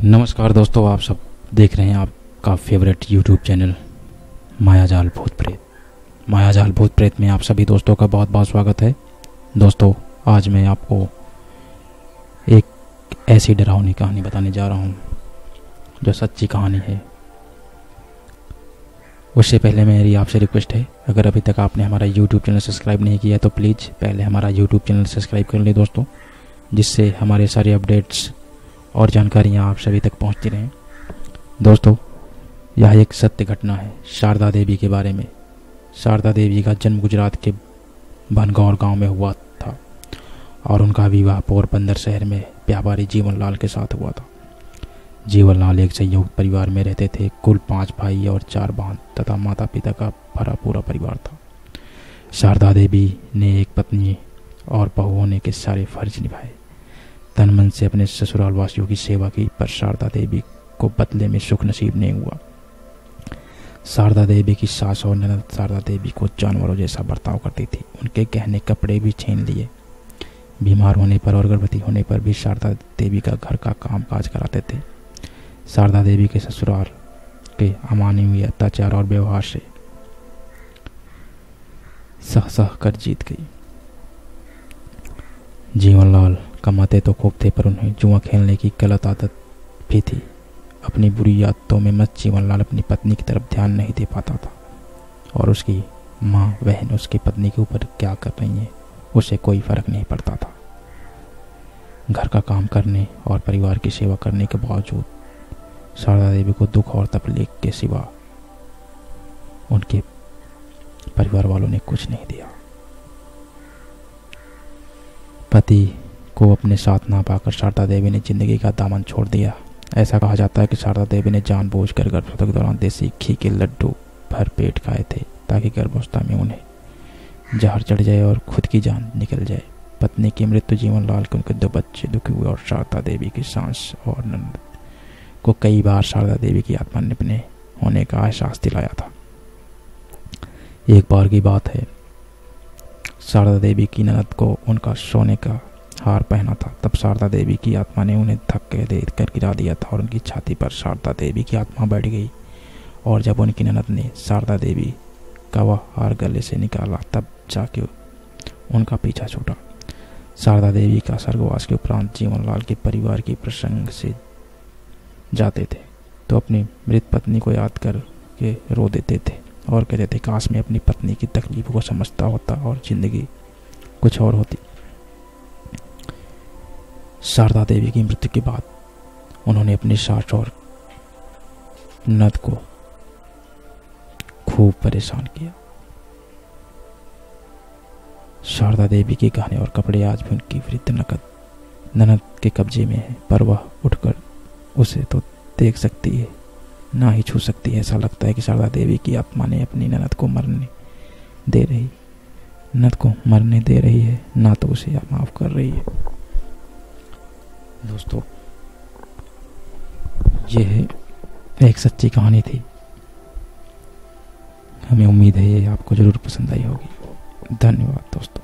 नमस्कार दोस्तों, आप सब देख रहे हैं आपका फेवरेट यूट्यूब चैनल मायाजाल भूत प्रेत। मायाजाल भूत प्रेत में आप सभी दोस्तों का बहुत बहुत स्वागत है। दोस्तों, आज मैं आपको एक ऐसी डरावनी कहानी बताने जा रहा हूँ जो सच्ची कहानी है। उससे पहले मेरी आपसे रिक्वेस्ट है, अगर अभी तक आपने हमारा यूट्यूब चैनल सब्सक्राइब नहीं किया तो प्लीज़ पहले हमारा यूट्यूब चैनल सब्सक्राइब कर लें दोस्तों, जिससे हमारे सारे अपडेट्स और जानकारियाँ आप सभी तक पहुँचती रहें। दोस्तों, यह एक सत्य घटना है शारदा देवी के बारे में। शारदा देवी का जन्म गुजरात के बनगौर गांव में हुआ था और उनका विवाह पोरबंदर शहर में व्यापारी जीवनलाल के साथ हुआ था। जीवनलाल एक संयुक्त परिवार में रहते थे। कुल 5 भाई और 4 बहन तथा माता पिता का भरा पूरा परिवार था। शारदा देवी ने एक पत्नी और बहू होने के सारे फर्ज निभाए। तन मन से अपने ससुराल वासियों की सेवा की, पर शारदा देवी को बदले में सुख नसीब नहीं हुआ। शारदा देवी की सास और ननद शारदा देवी को जानवरों जैसा बर्ताव करती थी। उनके गहने कपड़े भी छीन लिए। बीमार होने पर और गर्भवती होने पर भी शारदा देवी का घर का काम काज कराते थे। शारदा देवी के ससुराल के अमानवीय अत्याचार और व्यवहार से सह कर जीत गई। जीवनलाल कमाते तो खूब थे, पर उन्हें जुआ खेलने की गलत आदत भी थी। अपनी बुरी आदतों में मस्त जीवनलाल अपनी पत्नी की तरफ ध्यान नहीं दे पाता था और उसकी माँ बहन उसकी पत्नी के ऊपर क्या कर रही हैं उसे कोई फर्क नहीं पड़ता था। घर का काम करने और परिवार की सेवा करने के बावजूद शारदा देवी को दुख और तकलीफ के सिवा उनके परिवार वालों ने कुछ नहीं दिया। पति को अपने साथ ना पाकर शारदा देवी ने जिंदगी का दामन छोड़ दिया। ऐसा कहा जाता है कि शारदा देवी ने जानबूझकर गर्भवती के दौरान देसी घी के लड्डू भर पेट खाए थे, ताकि गर्भावस्था में उन्हें जहर चढ़ जाए और खुद की जान निकल जाए। पत्नी की मृत्यु, जीवनलाल के उनके 2 बच्चे दुखी हुए और शारदा देवी की सास और ननद को कई बार शारदा देवी की आत्मा ने अपने होने का एहसास दिलाया था। एक बार की बात है, शारदा देवी की ननद को उनका सोने का हार पहना था। तब शारदा देवी की आत्मा ने उन्हें धक्के देकर गिरा दिया था और उनकी छाती पर शारदा देवी की आत्मा बैठ गई। और जब उनकी ननद ने शारदा देवी का वह हार गले से निकाला, तब जाके उनका पीछा छूटा। शारदा देवी का स्वर्गवास के उपरांत जीवनलाल के परिवार की प्रसंग से जाते थे तो अपनी मृत पत्नी को याद करके रो देते थे और कहते थे, काश मैं अपनी पत्नी की तकलीफ को समझता होता और जिंदगी कुछ और होती। शारदा देवी की मृत्यु के बाद उन्होंने अपनी सास और ननद को खूब परेशान किया। शारदा देवी के गहने और कपड़े आज भी उनकी वृद्ध ननद के कब्जे में है, पर वह उठकर उसे तो देख सकती है, ना ही छू सकती है। ऐसा लगता है कि शारदा देवी की आत्मा ने अपनी ननद को मरने दे रही है, ना तो उसे माफ कर रही है। दोस्तों, यह एक सच्ची कहानी थी। हमें उम्मीद है ये आपको जरूर पसंद आई होगी। धन्यवाद दोस्तों।